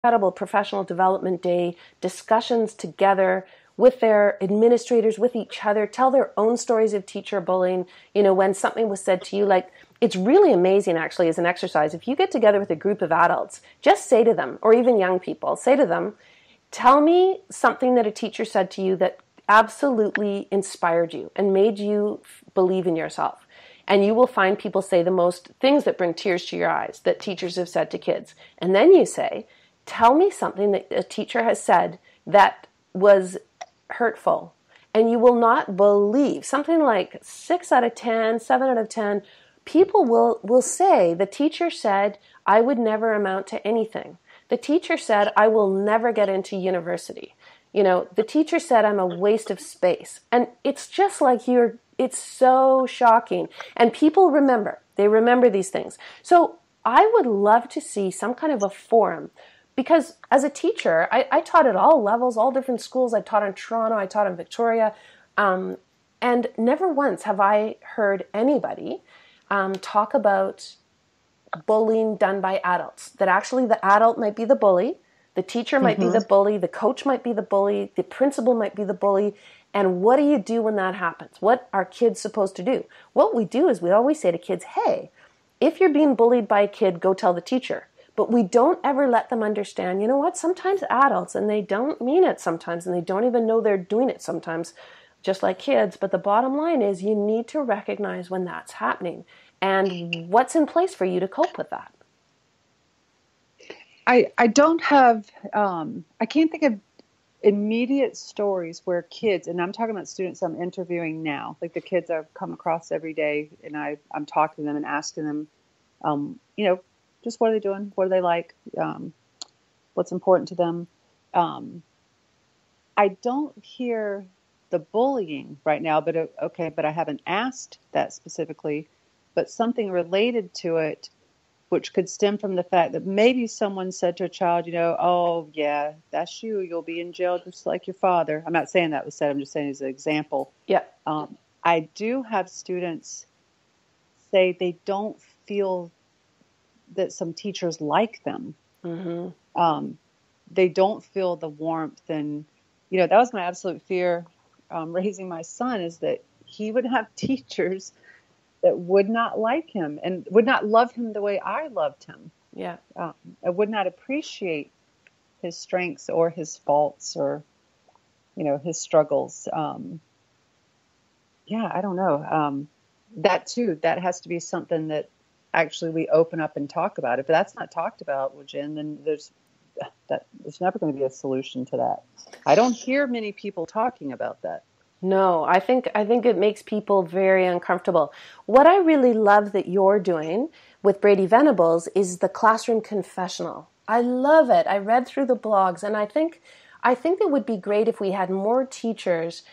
incredible professional development day discussions together with their administrators, with each other, tell their own stories of teacher bullying. When something was said to you, like, it's really amazing actually as an exercise. If you get together with a group of adults, just say to them, or even young people, say to them, tell me something that a teacher said to you that absolutely inspired you and made you believe in yourself. And you will find people say the most things that bring tears to your eyes that teachers have said to kids. And then you say, tell me something that a teacher has said that was hurtful. And you will not believe, something like 6 out of 10, 7 out of 10, people will say, the teacher said, I would never amount to anything. The teacher said, I will never get into university. The teacher said, I'm a waste of space. And it's just like it's so shocking. And people they remember these things. So I would love to see some kind of a forum, because as a teacher, I taught at all levels, all different schools. I taught in Toronto, I taught in Victoria. And never once have I heard anybody talk about bullying done by adults, that actually the adult might be the bully, the teacher might be the bully, the coach might be the bully, the principal might be the bully. And what do you do when that happens? What are kids supposed to do? What we do is we always say to kids, hey, if you're being bullied by a kid, go tell the teacher. But we don't ever let them understand, you know what, sometimes adults, and they don't mean it sometimes, and they don't even know they're doing it sometimes, just like kids. But the bottom line is you need to recognize when that's happening and what's in place for you to cope with that. I don't have, I can't think of immediate stories where kids, and I'm talking about students I'm interviewing now, like the kids I've come across every day, and I'm talking to them and asking them, just what are they doing? What do they like? What's important to them? I don't hear the bullying right now, but I haven't asked that specifically, but something related to it, which could stem from the fact that maybe someone said to a child, oh yeah, that's you. You'll be in jail just like your father. I'm not saying that was said. I'm just saying as an example. Yeah. I do have students say they don't feel that some teachers like them. Mm-hmm. They don't feel the warmth. And, that was my absolute fear raising my son, is that he would have teachers that would not like him and would not love him the way I loved him. Yeah. I would not appreciate his strengths or his faults or, his struggles. I don't know. That too, that has to be something that actually we open up and talk about. If that's not talked about, well, Jen, then there's never going to be a solution to that. I don't hear many people talking about that. No, I think it makes people very uncomfortable. What I really love that you're doing with Brady Venables is the classroom confessional. I love it. I read through the blogs, and I think it would be great if we had more teachers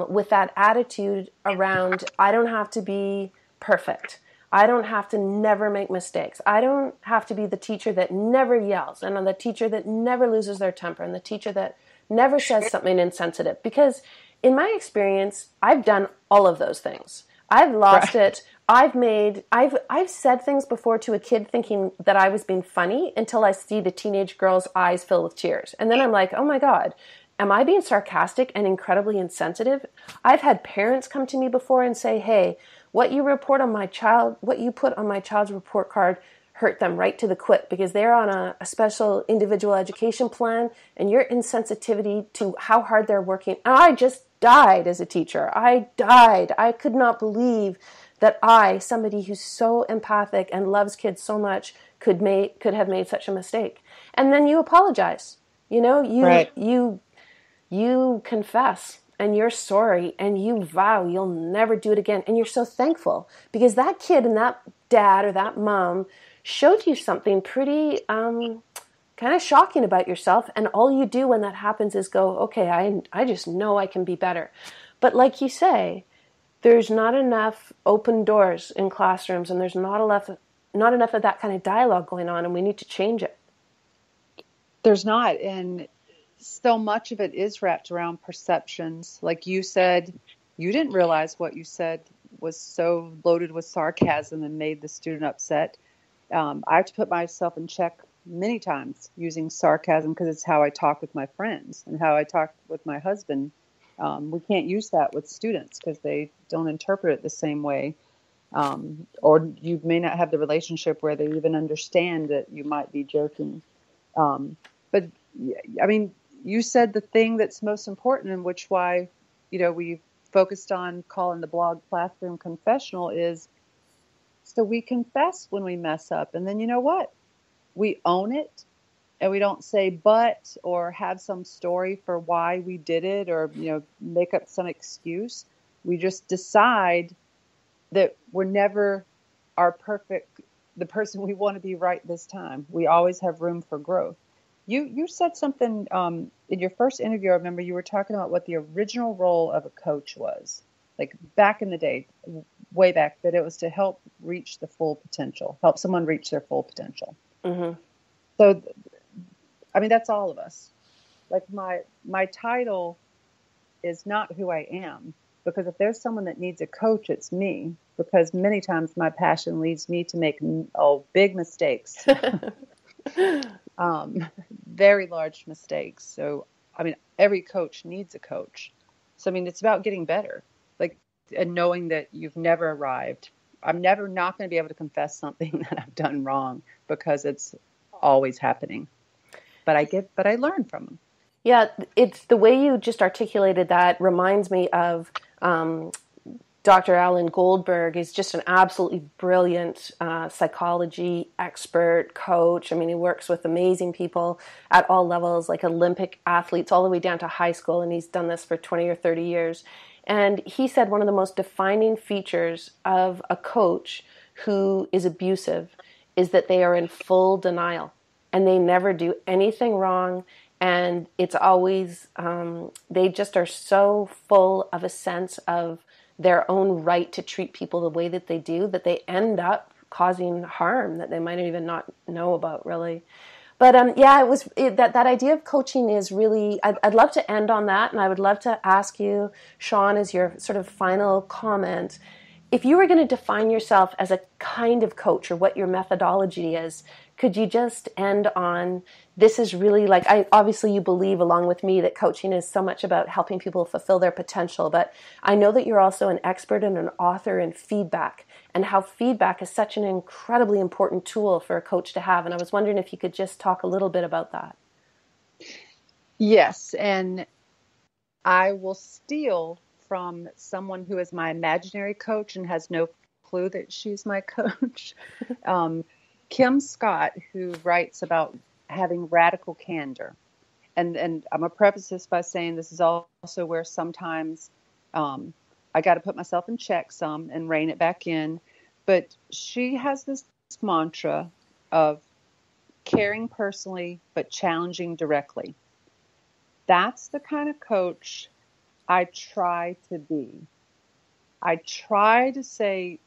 with that attitude around, I don't have to be perfect. I don't have to never make mistakes. I don't have to be the teacher that never yells, and the teacher that never loses their temper, and the teacher that never says something insensitive. Because in my experience, I've done all of those things. I've lost it. I've said things before to a kid thinking that I was being funny until I see the teenage girl's eyes fill with tears. And then I'm like, oh my God, am I being sarcastic and incredibly insensitive? I've had parents come to me before and say, hey, what you put on my child's report card hurt them right to the quick because they're on a special individual education plan, and your insensitivity to how hard they're working. And I just died as a teacher. I died. I could not believe that somebody who's so empathic and loves kids so much, could have made such a mistake. And then you apologize. Right. You confess. And you're sorry, and you vow you'll never do it again. And you're so thankful because that kid and that dad or that mom showed you something pretty kind of shocking about yourself. And all you do when that happens is go, okay, I just know I can be better. But like you say, there's not enough open doors in classrooms, and there's not enough of that kind of dialogue going on, and we need to change it. There's not. And so much of it is wrapped around perceptions. Like you said, you didn't realize what you said was so loaded with sarcasm and made the student upset. I have to put myself in check many times using sarcasm because it's how I talk with my friends and how I talk with my husband. We can't use that with students because they don't interpret it the same way. Or you may not have the relationship where they even understand that you might be joking. But I mean, you said the thing that's most important, and which why, we focused on calling the blog Classroom Confessional is so we confess when we mess up. And then you know what? We own it, and we don't say but or have some story for why we did it or, make up some excuse. We just decide that we're never the person we want to be right this time. We always have room for growth. You said something in your first interview. I remember you were talking about what the original role of a coach was, like back in the day, way back, that it was to help reach the full potential, help someone reach their full potential. Mm-hmm. So, I mean, that's all of us. Like my title is not who I am, because if there's someone that needs a coach, it's me, because many times my passion leads me to make big mistakes. Very large mistakes. So, I mean, every coach needs a coach. So, I mean, it's about getting better, like, and knowing that you've never arrived. I'm never not going to be able to confess something that I've done wrong because it's always happening. But I learn from them. Yeah, it's the way you just articulated that reminds me of Dr. Alan Goldberg. Is just an absolutely brilliant psychology expert, coach. I mean, he works with amazing people at all levels, like Olympic athletes, all the way down to high school, and he's done this for 20 or 30 years. And he said one of the most defining features of a coach who is abusive is that they are in full denial, and they never do anything wrong. And it's always, they just are so full of a sense of their own right to treat people the way that they do, that they end up causing harm that they might even not know about, really. But yeah, that idea of coaching is really, I'd love to end on that. And I would love to ask you, Shawn, as your sort of final comment, if you were going to define yourself as a kind of coach, or what your methodology is, could you just end on, this is really like, obviously you believe along with me that coaching is so much about helping people fulfill their potential, but I know that you're also an expert and an author in feedback, and how feedback is such an incredibly important tool for a coach to have. And I was wondering if you could just talk a little bit about that. Yes, and I will steal from someone who is my imaginary coach and has no clue that she's my coach. Kim Scott, who writes about having radical candor. And I'm going to preface this by saying this is also where sometimes I got to put myself in check some and rein it back in. But she has this mantra of caring personally, but challenging directly. That's the kind of coach I try to be. I try to say,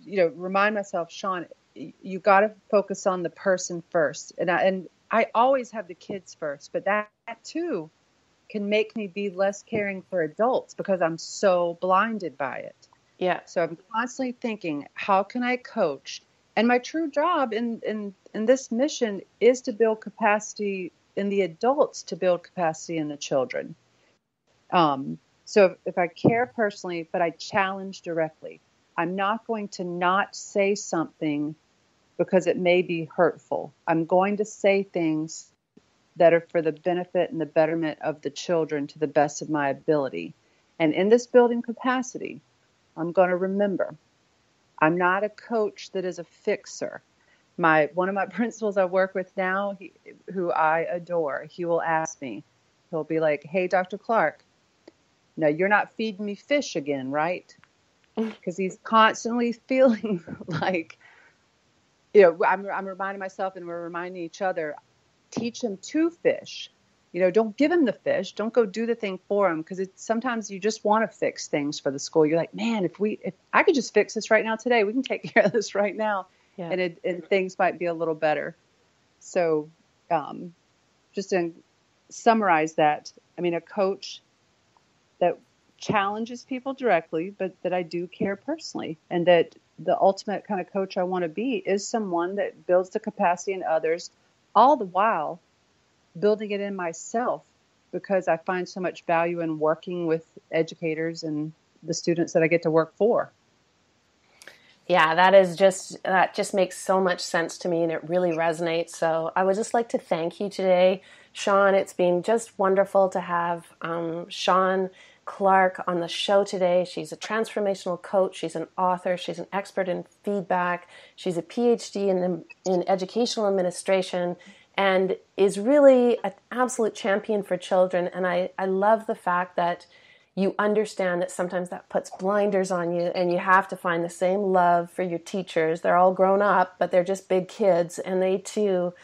remind myself, Shawn, you got to focus on the person first. And I always have the kids first, but that too can make me be less caring for adults because I'm so blinded by it. Yeah. So I'm constantly thinking, how can I coach? And my true job in this mission is to build capacity in the adults, to build capacity in the children. So if I care personally, but I challenge directly, I'm not going to not say something because it may be hurtful. I'm going to say things that are for the benefit and the betterment of the children to the best of my ability. And in this building capacity, I'm going to remember, I'm not a coach that is a fixer. One of my principals I work with now, who I adore, he will ask me, he'll be like, "Hey, Dr. Clark, no, you're not feeding me fish again, right?" Because he's constantly feeling like, I'm reminding myself, and we're reminding each other, teach him to fish. Don't give him the fish. Don't go do the thing for him, because sometimes you just want to fix things for the school. You're like, man, if I could just fix this right now today, we can take care of this right now, yeah. and things might be a little better. So, just to summarize that, I mean, a coach that challenges people directly, but that I do care personally, and that the ultimate kind of coach I want to be is someone that builds the capacity in others all the while building it in myself because I find so much value in working with educators and the students that I get to work for. Yeah, that just makes so much sense to me, and it really resonates. So I would just like to thank you today, Shawn. It's been just wonderful to have Shawn Clark on the show today. She's a transformational coach. She's an author. She's an expert in feedback. She's a PhD in educational administration, and is really an absolute champion for children. And I love the fact that you understand that sometimes that puts blinders on you, and you have to find the same love for your teachers. They're all grown up, but they're just big kids, and they too,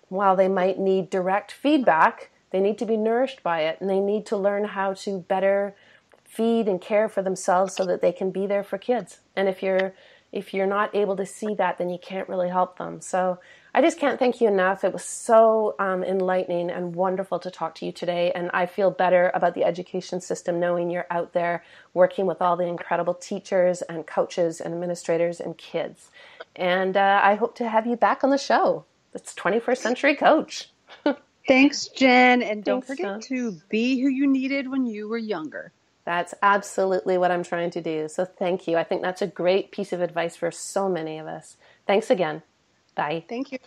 while they might need direct feedback, they need to be nourished by it, and they need to learn how to better feed and care for themselves so that they can be there for kids. And if you're not able to see that, then you can't really help them. So I just can't thank you enough. It was so enlightening and wonderful to talk to you today. And I feel better about the education system knowing you're out there working with all the incredible teachers and coaches and administrators and kids. And I hope to have you back on the show. It's 21st Century Coach. Thanks, Jen. And don't Thanks, forget Shawn. to be who you needed when you were younger. That's absolutely what I'm trying to do. So thank you. I think that's a great piece of advice for so many of us. Thanks again. Bye. Thank you.